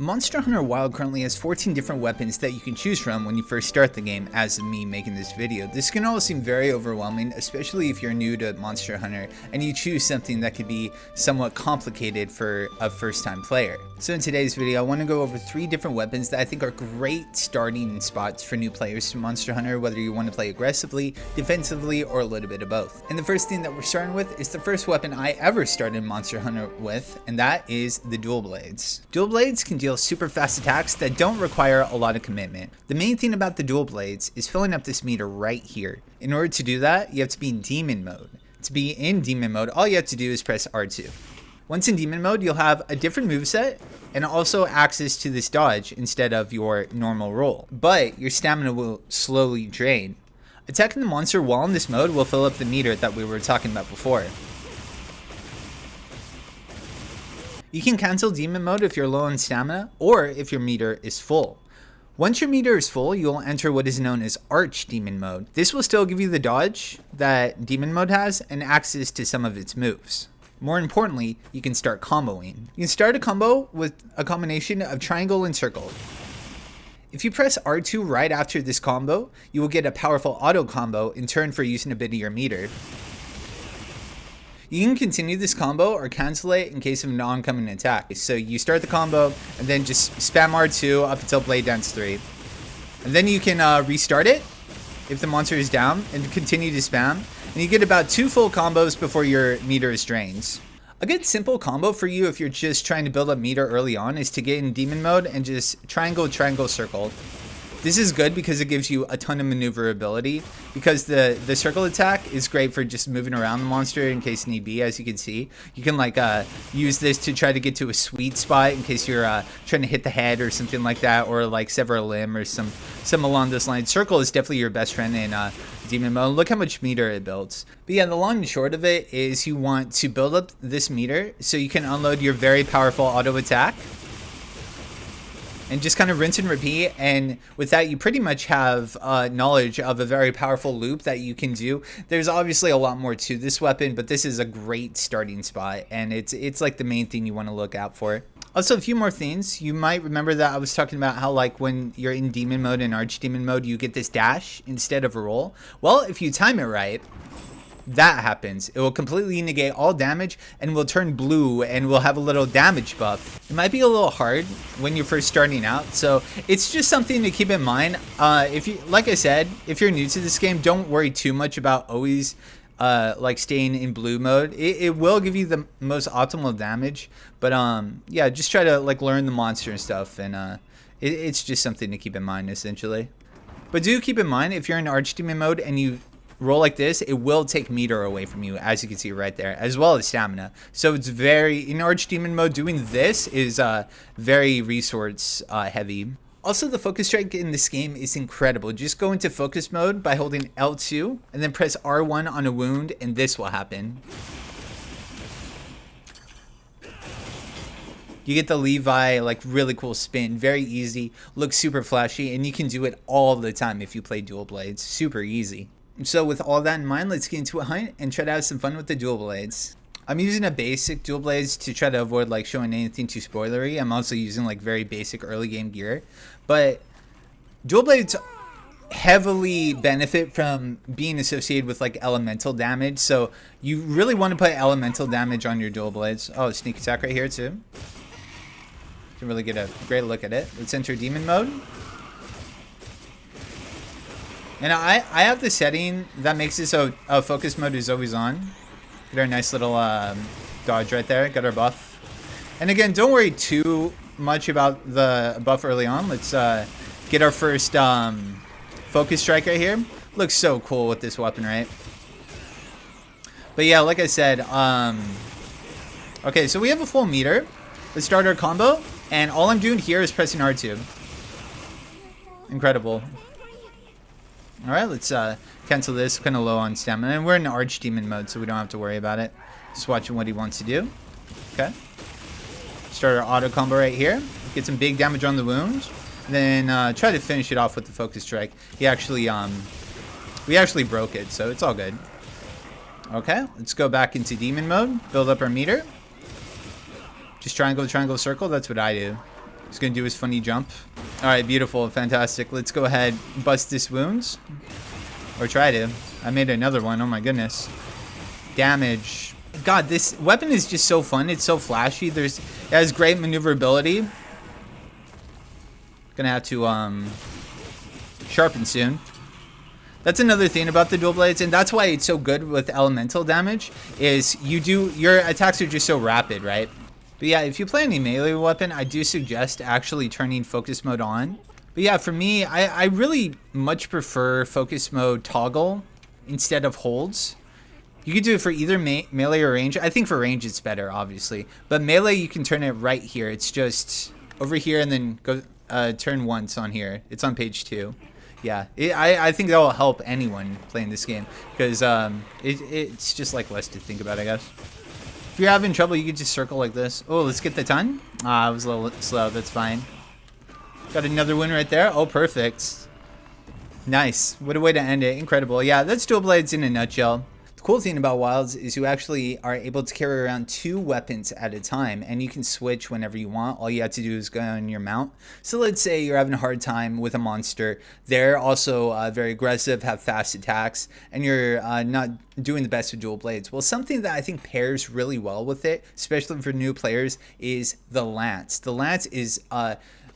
Monster Hunter Wilds currently has 14 different weapons that you can choose from when you first start the game, as of me making this video. This can all seem very overwhelming, especially if you're new to Monster Hunter and you choose something that could be somewhat complicated for a first-time player. So in today's video, I want to go over 3 different weapons that I think are great starting spots for new players to Monster Hunter, whether you want to play aggressively, defensively, or a little bit of both. And the first thing that we're starting with is the first weapon I ever started Monster Hunter with, and that is the Dual Blades. Dual Blades can deal super fast attacks that don't require a lot of commitment. The main thing about the Dual Blades is filling up this meter right here. In order to do that, you have to be in Demon mode. To be in Demon mode, all you have to do is press R2. Once in Demon mode, you'll have a different moveset and also access to this dodge instead of your normal roll. But your stamina will slowly drain. Attacking the monster while in this mode will fill up the meter that we were talking about before. You can cancel Demon mode if you're low on stamina or if your meter is full. Once your meter is full, you'll enter what is known as Arch Demon mode. This will still give you the dodge that Demon mode has and access to some of its moves. More importantly, you can start comboing. You can start a combo with a combination of triangle and circle. If you press R2 right after this combo, you will get a powerful auto combo in turn for using a bit of your meter. You can continue this combo or cancel it in case of an oncoming attack. So you start the combo and then just spam R2 up until Blade Dance 3. And then you can restart it if the monster is down and continue to spam. And you get about 2 full combos before your meter is drained. A good simple combo for you if you're just trying to build up meter early on is to get in Demon mode and just triangle, triangle, circle. This is good because it gives you a ton of maneuverability, because the circle attack is great for just moving around the monster in case need be. As you can see, you can use this to try to get to a sweet spot in case you're trying to hit the head or something like that, or like sever a limb or some along this line. Circle is definitely your best friend in Demon mode. Look how much meter it builds. But yeah, the long and short of it is you want to build up this meter so you can unload your very powerful auto attack. And just kind of rinse and repeat, and with that you pretty much have knowledge of a very powerful loop that you can do. There's obviously a lot more to this weapon, but this is a great starting spot, and it's like the main thing you want to look out for. Also, a few more things. You might remember that I was talking about how when you're in Demon mode and Archdemon mode, you get this dash instead of a roll. Well, if you time it right, that happens. It will completely negate all damage and will turn blue and will have a little damage buff. It might be a little hard when you're first starting out, so it's just something to keep in mind. If you, like I said, if you're new to this game, don't worry too much about always staying in blue mode. It will give you the most optimal damage, but yeah, just try to learn the monster and stuff, and it's just something to keep in mind essentially. But do keep in mind, if you're in Archdemon mode and you roll like this, it will take meter away from you, as you can see right there, as well as stamina. So it's very, in Archdemon mode, doing this is very resource heavy. Also, the focus strike in this game is incredible. Just go into focus mode by holding L2 and then press R1 on a wound, and this will happen. You get the Levi really cool spin, very easy, looks super flashy, and you can do it all the time if you play Dual Blades. Super easy. So with all that in mind, let's get into a hunt and try to have some fun with the Dual Blades. I'm using a basic Dual Blades to try to avoid showing anything too spoilery. I'm also using very basic early game gear. But Dual Blades heavily benefit from being associated with elemental damage. So you really want to put elemental damage on your Dual Blades. Oh, sneak attack right here too. You can really get a great look at it. Let's enter Demon mode. And I have the setting that makes it so focus mode is always on. Get our nice little dodge right there. Got our buff. And again, don't worry too much about the buff early on. Let's get our first focus strike right here. Looks so cool with this weapon, right? But yeah, like I said, okay, so we have a full meter. Let's start our combo. And all I'm doing here is pressing R2. Incredible. Alright, let's cancel this. Kind of low on stamina. And we're in Archdemon mode, so we don't have to worry about it. Just watching what he wants to do. Okay. Start our auto combo right here. Get some big damage on the wound. Then try to finish it off with the focus strike. He actually, we actually broke it, so it's all good. Okay, let's go back into Demon mode. Build up our meter. Just triangle, triangle, circle. That's what I do. He's gonna do his funny jump. All right, beautiful, fantastic. Let's go ahead, bust this wounds, or try to. I made another one. Oh my goodness. Damage. God, this weapon is just so fun. It's so flashy. It has great maneuverability. Gonna have to sharpen soon. That's another thing about the dual blades, and that's why it's so good with elemental damage. Is your attacks are just so rapid, right? But yeah, if you play any melee weapon, I do suggest actually turning focus mode on. But yeah, for me, I really much prefer focus mode toggle instead of holds. You could do it for either melee or range. I think for range it's better, obviously. But melee, you can turn it right here. It's just over here and then go turn once on here. It's on page 2. Yeah, I think that will help anyone playing this game because it's just like less to think about, I guess. If you're having trouble, you can just circle like this. Oh, let's get the ton. I was a little slow. That's fine. Got another win right there. Oh, perfect. Nice. What a way to end it. Incredible. Yeah, that's dual blades in a nutshell. The cool thing about Wilds is you actually are able to carry around 2 weapons at a time, and you can switch whenever you want. All you have to do is go on your mount. So let's say you're having a hard time with a monster. They're also very aggressive, have fast attacks, and you're not doing the best with dual blades. Well, something that I think pairs really well with it, especially for new players, is the lance. The lance is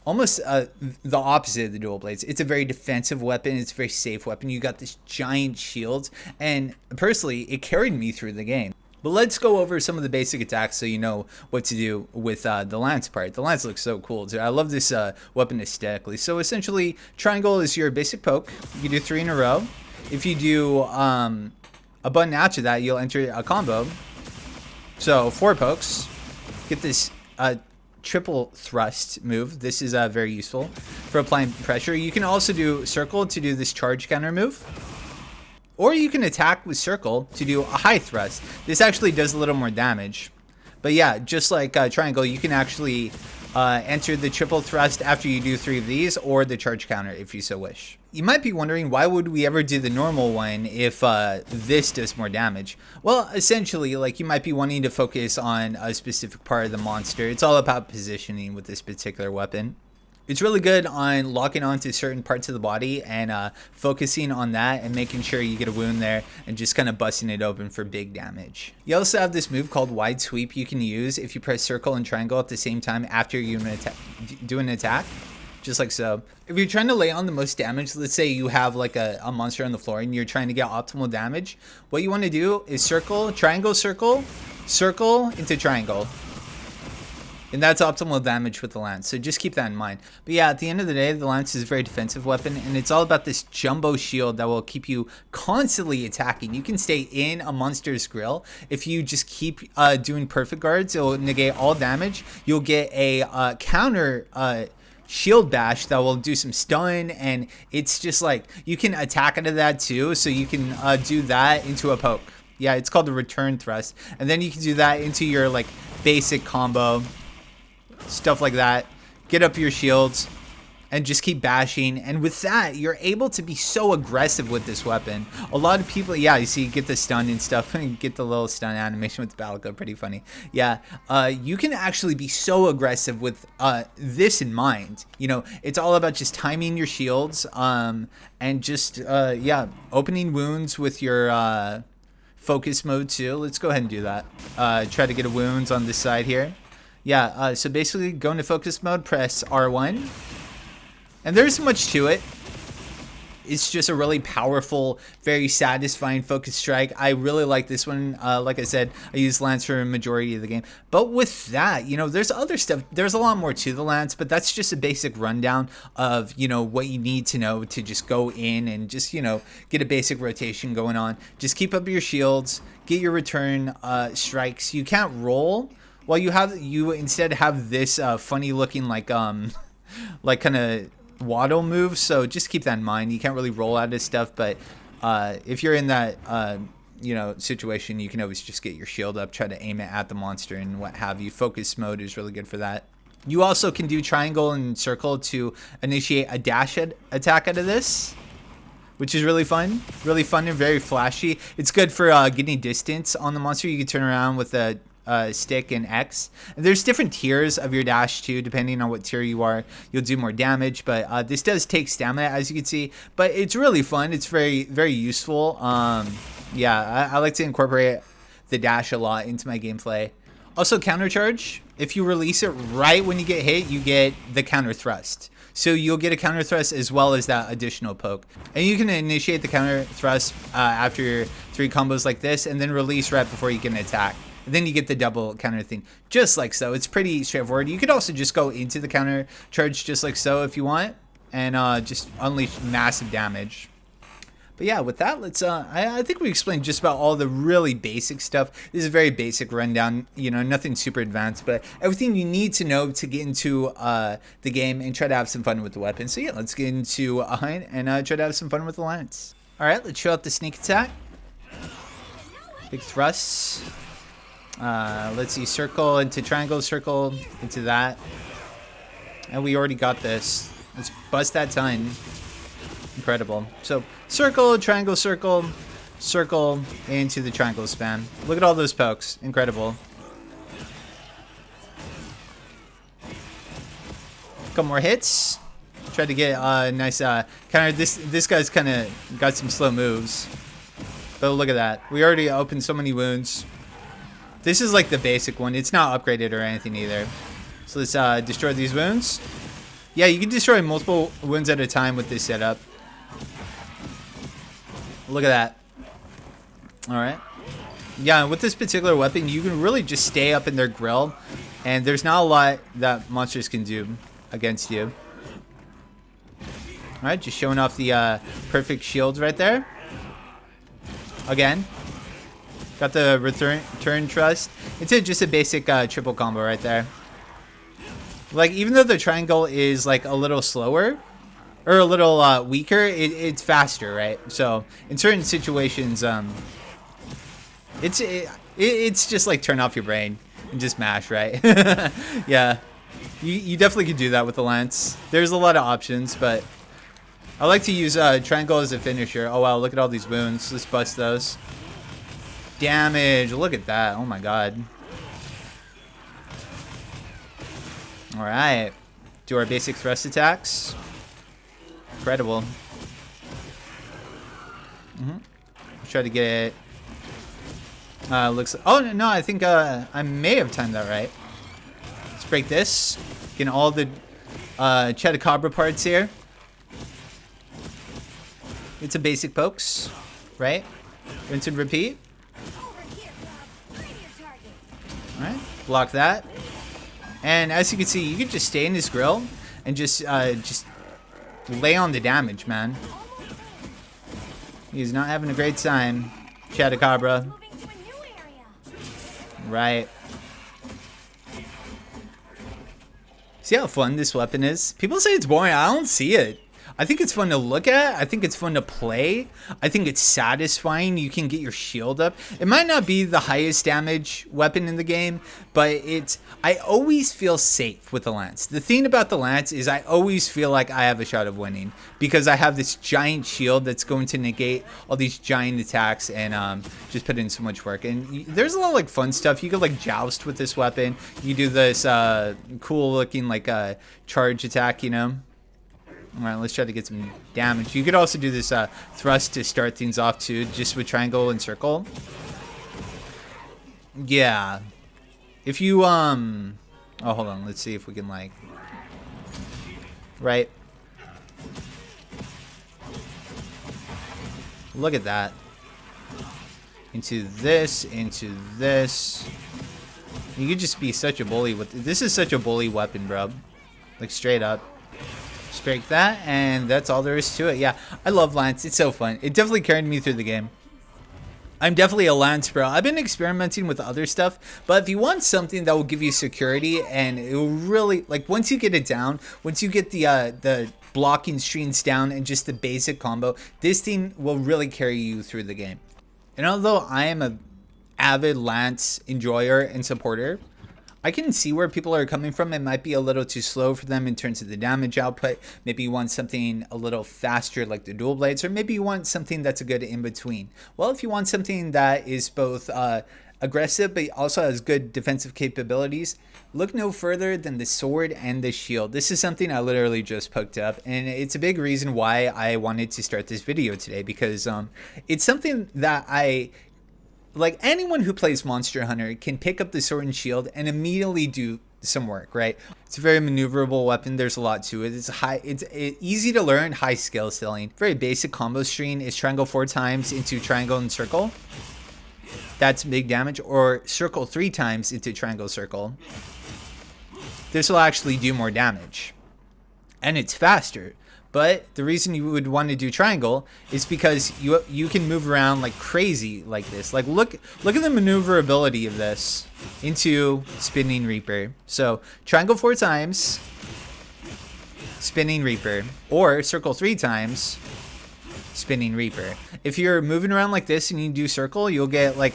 almost the opposite of the dual blades. It's a very defensive weapon. It's a very safe weapon. You got this giant shield, and personally, it carried me through the game. But let's go over some of the basic attacks so you know what to do with the lance part. The lance looks so cool. I love this weapon aesthetically. So essentially, triangle is your basic poke. You can do 3 in a row. If you do a button after that, you'll enter a combo. So 4 pokes. Get this triple thrust move. This is very useful for applying pressure. You can also do circle to do this charge counter move, or you can attack with circle to do a high thrust. This actually does a little more damage, but yeah, just like triangle, you can actually enter the triple thrust after you do 3 of these, or the charge counter if you so wish. You might be wondering, why would we ever do the normal one if this does more damage? Well, essentially, like, you might be wanting to focus on a specific part of the monster. It's all about positioning with this particular weapon. It's really good on locking onto certain parts of the body and focusing on that and making sure you get a wound there and just kind of busting it open for big damage. You also have this move called wide sweep you can use if you press circle and triangle at the same time after you do an attack. Just like so. If you're trying to lay on the most damage, let's say you have like a monster on the floor and you're trying to get optimal damage, what you want to do is circle, triangle, circle, circle into triangle. And that's optimal damage with the lance, so just keep that in mind. But yeah, at the end of the day, the lance is a very defensive weapon, and it's all about this jumbo shield that will keep you constantly attacking. You can stay in a monster's grill. If you just keep doing perfect guards, it will negate all damage. You'll get a counter shield bash that will do some stun, and it's just like you can attack out of that too, so you can do that into a poke. Yeah, it's called the return thrust, and then you can do that into your like basic combo, stuff like that. Get up your shields and just keep bashing, and with that you're able to be so aggressive with this weapon. A lot of people, yeah, you see, get the stun and stuff and get the little stun animation with the battle code, pretty funny. Yeah, you can actually be so aggressive with this in mind. You know, it's all about just timing your shields and just yeah, opening wounds with your focus mode too. Let's go ahead and do that. Try to get a wounds on this side here. Yeah, so basically go into focus mode, press R1. And there isn't much to it. It's just a really powerful, very satisfying focus strike. I really like this one. Like I said, I use lance for a majority of the game. But with that, you know, there's other stuff. There's a lot more to the lance, but that's just a basic rundown of, you know, what you need to know to just go in and just, you know, get a basic rotation going on. Just keep up your shields, get your return strikes. You can't roll. Well, you instead have this funny looking like kind of waddle move, so just keep that in mind. You can't really roll out of stuff, but if you're in that you know, situation, you can always just get your shield up, try to aim it at the monster and what have you. Focus mode is really good for that. You also can do triangle and circle to initiate a dash attack out of this, which is really fun and very flashy. It's good for getting distance on the monster. You can turn around with a stick and X. And there's different tiers of your dash too, depending on what tier you are. You'll do more damage, but this does take stamina, as you can see. But it's really fun. It's very, very useful. Yeah, I like to incorporate the dash a lot into my gameplay. Also, counter charge. If you release it right when you get hit, you get the counter thrust. So you'll get a counter thrust as well as that additional poke. And you can initiate the counter thrust after 3 combos like this, and then release right before you can attack. And then you get the double counter thing, just like so. It's pretty straightforward. You could also just go into the counter charge just like so if you want, and just unleash massive damage. But yeah, with that, let's, I think we explained just about all the really basic stuff. This is a very basic rundown, you know, nothing super advanced, but everything you need to know to get into the game and try to have some fun with the weapon. So yeah, let's get into a hunt and try to have some fun with the lance. All right, let's show up the sneak attack. Big thrusts. Let's see, circle into triangle, circle into that. And we already got this. Let's bust that ton. Incredible. So circle, triangle, circle, circle into the triangle spam. Look at all those pokes. Incredible. Couple more hits. Tried to get a nice counter. This guy's kind of got some slow moves. But look at that. We already opened so many wounds. This is like the basic one. It's not upgraded or anything either. So let's destroy these wounds. Yeah, you can destroy multiple wounds at a time with this setup. Look at that. Alright. Yeah, with this particular weapon, you can really just stay up in their grill. And there's not a lot that monsters can do against you. Alright, just showing off the perfect shields right there. Again. Got the return trust. It's just a basic triple combo right there. Like, even though the triangle is like a little slower, or a little weaker, it's faster, right? So in certain situations, it's just like turn off your brain and just mash, right? Yeah, you definitely could do that with the lance. There's a lot of options, but I like to use triangle as a finisher. Oh wow, look at all these wounds. Let's bust those. Damage, look at that. Oh my god. All right, do our basic thrust attacks. Incredible. Try to get it. Looks. Oh no, I think I may have timed that right. Let's break this. Getting all the Chupacabra parts here. It's a basic pokes, right? Rinse and repeat. All right, block that. And as you can see, you can just stay in this grill and just lay on the damage, man. He's not having a great time. Chupacabra. Right. See how fun this weapon is? People say it's boring. I don't see it. I think it's fun to look at. I think it's fun to play. I think it's satisfying. You can get your shield up. It might not be the highest damage weapon in the game, but I always feel safe with the lance. The thing about the lance is I always feel like I have a shot of winning because I have this giant shield that's going to negate all these giant attacks and just put in so much work. And there's a lot of like fun stuff. You could like joust with this weapon. You do this cool looking like charge attack, you know. All right, let's try to get some damage. You could also do this thrust to start things off too, just with triangle and circle. Yeah. If you, oh, hold on. Let's see if we can, like, right. Look at that. Into this, into this. You could just be such a bully with, this is such a bully weapon, bro. Like, straight up. Just break that, and that's all there is to it. Yeah, I love Lance. It's so fun. It definitely carried me through the game. I'm definitely a Lance bro. I've been experimenting with other stuff, but if you want something that will give you security and it will really, like, once you get it down, once you get the blocking strings down and just the basic combo, this thing will really carry you through the game. And although I am a avid Lance enjoyer and supporter, I can see where people are coming from. It might be a little too slow for them in terms of the damage output. Maybe you want something a little faster like the dual blades, or maybe you want something that's a good in between. Well, if you want something that is both aggressive, but also has good defensive capabilities. Look no further than the sword and the shield. This is something I literally just poked up, and it's a big reason why I wanted to start this video today, because it's something that like anyone who plays Monster Hunter can pick up the sword and shield and immediately do some work, right? It's a very maneuverable weapon. There's a lot to it. It's easy to learn, high skill ceiling. Very basic combo string is triangle 4 times into triangle and circle. That's big damage, or circle 3 times into triangle circle. This will actually do more damage, and it's faster. But the reason you would want to do triangle is because you can move around like crazy like this. Like look at the maneuverability of this into Spinning Reaper. So triangle 4 times, Spinning Reaper, or circle 3 times, Spinning Reaper. If you're moving around like this and you do circle, you'll get like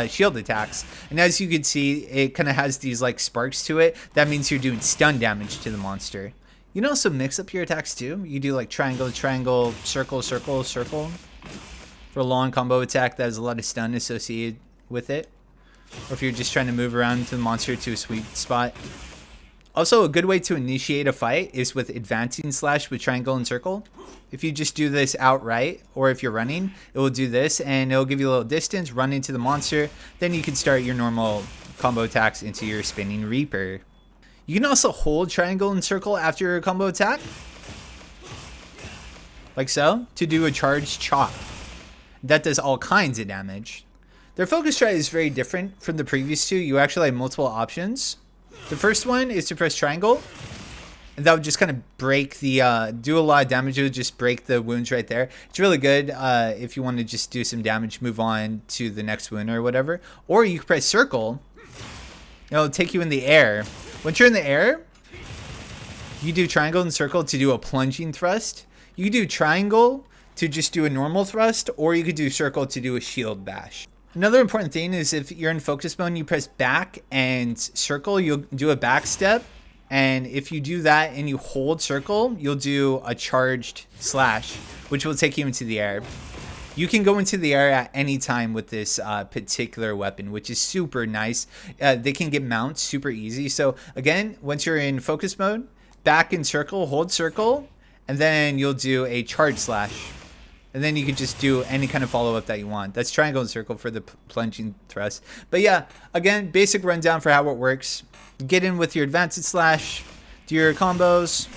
shield attacks. And as you can see, it kind of has these like sparks to it. That means you're doing stun damage to the monster. You can also mix up your attacks too. You do like triangle, triangle, circle, circle, circle for a long combo attack that has a lot of stun associated with it. Or if you're just trying to move around to the monster to a sweet spot. Also, a good way to initiate a fight is with advancing slash with triangle and circle. If you just do this outright, or if you're running, it will do this and it'll give you a little distance, run into the monster. Then you can start your normal combo attacks into your Spinning Reaper. You can also hold triangle and circle after your combo attack, like so, to do a charged chop. That does all kinds of damage. Their focus strat is very different from the previous two. You actually have multiple options. The first one is to press triangle, and that would just kind of break the, do a lot of damage. It would just break the wounds right there. It's really good if you want to just do some damage, move on to the next wound or whatever. Or you can press circle. It'll take you in the air. Once you're in the air, you do triangle and circle to do a plunging thrust. You can do triangle to just do a normal thrust, or you could do circle to do a shield bash. Another important thing is if you're in focus mode and you press back and circle, you'll do a back step. And if you do that and you hold circle, you'll do a charged slash, which will take you into the air. You can go into the air at any time with this particular weapon, which is super nice. They can get mounts super easy. So again, once you're in focus mode, back and circle, hold circle, and then you'll do a charge slash. And then you can just do any kind of follow-up that you want. That's triangle and circle for the plunging thrust. But yeah, again, basic rundown for how it works. Get in with your advanced slash, do your combos,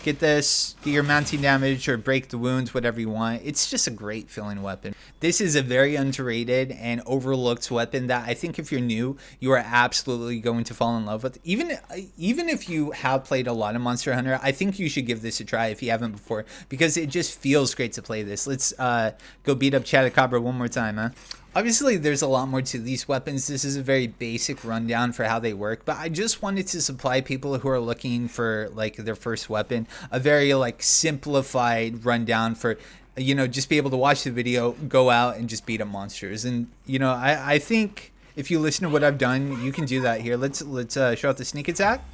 get this, get your mounting damage or break the wounds, whatever you want. It's just a great feeling weapon. This is a very underrated and overlooked weapon that I think if you're new, you are absolutely going to fall in love with. Even if you have played a lot of Monster Hunter, I think you should give this a try if you haven't before, because it just feels great to play this. Let's go beat up Chadacabra one more time, huh? Obviously, there's a lot more to these weapons. This is a very basic rundown for how they work, but I just wanted to supply people who are looking for like their first weapon a very like simplified rundown for, you know, just be able to watch the video, go out and just beat up monsters. And you know, I think if you listen to what I've done, you can do that here. Let's show out the sneak attack.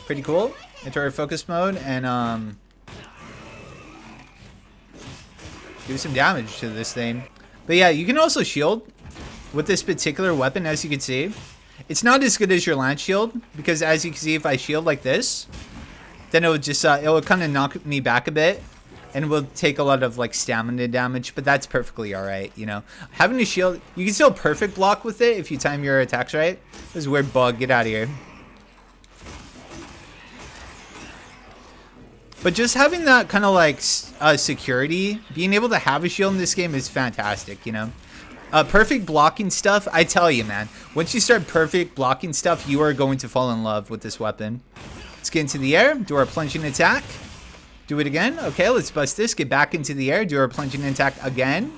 Pretty cool. Enter our focus mode and do some damage to this thing. But yeah, you can also shield with this particular weapon, as you can see. It's not as good as your lance shield, because as you can see, if I shield like this, then it would just, it will kind of knock me back a bit, and it will take a lot of like stamina damage, but that's perfectly alright, you know. Having a shield, you can still perfect block with it if you time your attacks right. This is a weird bug, get out of here. But just having that kind of like security, being able to have a shield in this game is fantastic, you know. Perfect blocking stuff, I tell you, man. Once you start perfect blocking stuff, you are going to fall in love with this weapon. Let's get into the air, do our plunging attack. Do it again. Okay, let's bust this, get back into the air, do our plunging attack again.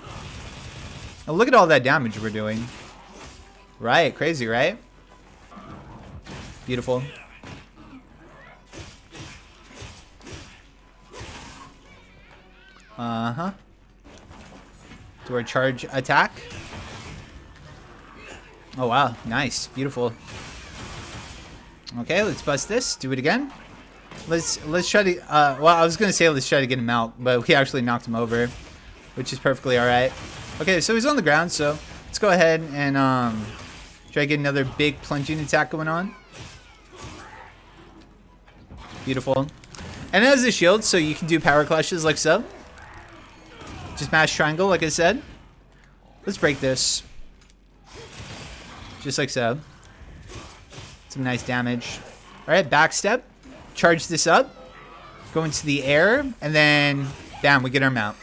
Now look at all that damage we're doing. Right, crazy, right? Beautiful. Uh-huh. Do our charge attack. Oh, wow. Nice. Beautiful. Okay, let's bust this. Do it again. Let's try to... well, I was going to say let's try to get him out, but we actually knocked him over, which is perfectly alright. Okay, so he's on the ground, so Let's go ahead and try to get another big plunging attack going on. Beautiful. And it has a shield, so you can do power clashes like so. Just mash triangle, like I said. Let's break this. Just like so. Some nice damage. Alright, backstep. Charge this up. Go into the air. And then, bam, we get our mount.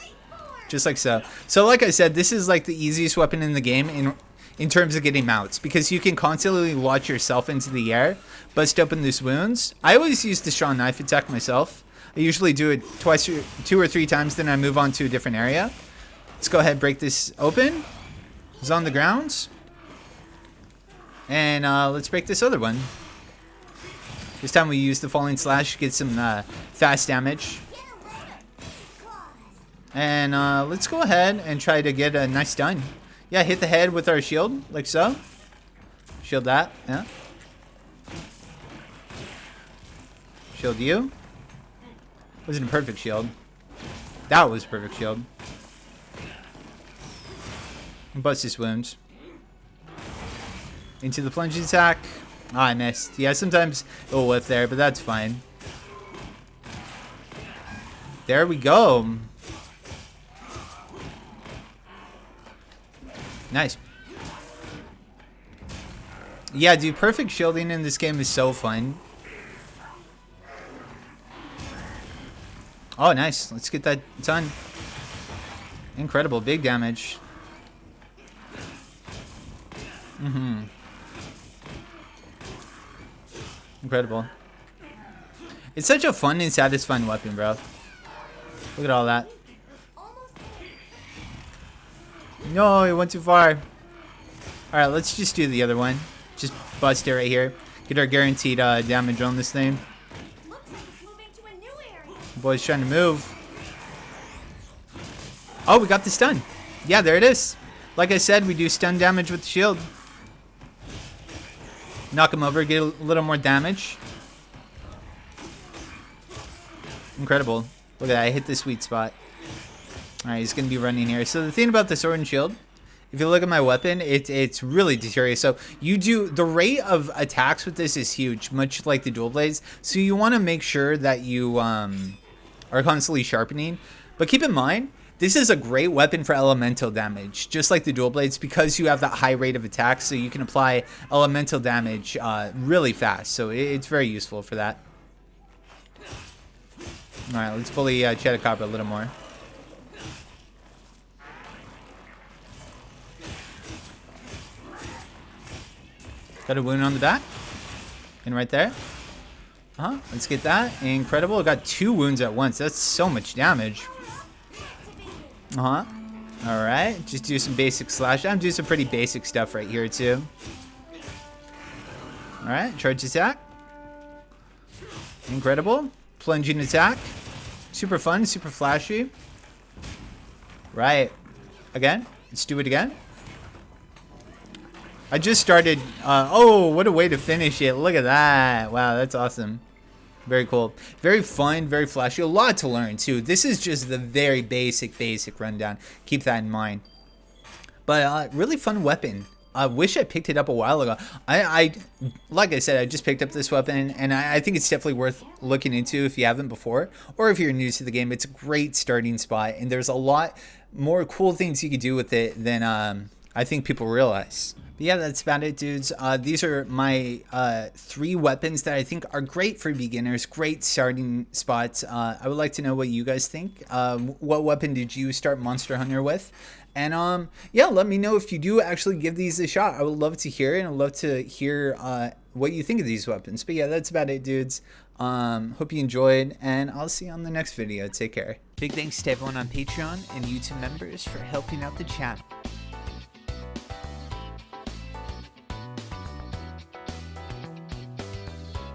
Just like so. So like I said, this is like the easiest weapon in the game in terms of getting mounts. Because you can constantly launch yourself into the air. Bust open these wounds. I always use the strong knife attack myself. I usually do it twice, 2 or 3 times, then I move on to a different area. Let's go ahead and break this open. It's on the ground. And let's break this other one. This time we use the falling slash, get some fast damage. And let's go ahead and try to get a nice stun. Yeah, hit the head with our shield, like so. Shield that, yeah. Shield you. Wasn't a perfect shield. That was a perfect shield. Bust his wounds. Into the plunge attack. Oh, I missed. Yeah, sometimes it'll whiff there, but that's fine. There we go. Nice. Yeah, dude, perfect shielding in this game is so fun. Oh, nice. Let's get that done. Incredible. Big damage. Incredible. It's such a fun and satisfying weapon, bro. Look at all that. No, it went too far. Alright, let's just do the other one. Just bust it right here. Get our guaranteed damage on this thing. Boy's trying to move. Oh, we got the stun. Yeah, there it is. Like I said, we do stun damage with the shield. Knock him over, get a little more damage. Incredible. Look at that, I hit the sweet spot. Alright, he's going to be running here. So the thing about the sword and shield, if you look at my weapon, it's really deteriorating. So you do, the rate of attacks with this is huge, much like the dual blades. So you want to make sure that you are constantly sharpening. But keep in mind, this is a great weapon for elemental damage, just like the dual blades, because you have that high rate of attack, so you can apply elemental damage really fast. So it's very useful for that. All right, let's bully Chedicopper a little more. Got a wound on the back, and right there. Let's get that. Incredible. Got 2 wounds at once. That's so much damage. Alright, just do some basic slash. I'm doing some pretty basic stuff right here too. Alright, charge attack. Incredible. Plunging attack. Super fun, super flashy. Right. Again. Let's do it again. I just started. Oh, what a way to finish it. Look at that. Wow, that's awesome. Very cool. Very fun, very flashy. A lot to learn, too. This is just the very basic rundown. Keep that in mind. But really fun weapon. I wish I picked it up a while ago. Like I said, I just picked up this weapon, and I think it's definitely worth looking into if you haven't before. Or if you're new to the game, it's a great starting spot. And there's a lot more cool things you could do with it than I think people realize. But yeah, that's about it, dudes. These are my 3 weapons that I think are great for beginners, great starting spots. I would like to know what you guys think. What weapon did you start Monster Hunter with? And yeah, let me know if you do actually give these a shot. I would love to hear it, and I'd love to hear what you think of these weapons. But yeah, that's about it, dudes. Hope you enjoyed, and I'll see you on the next video. Take care. Big thanks to everyone on Patreon and YouTube members for helping out the channel.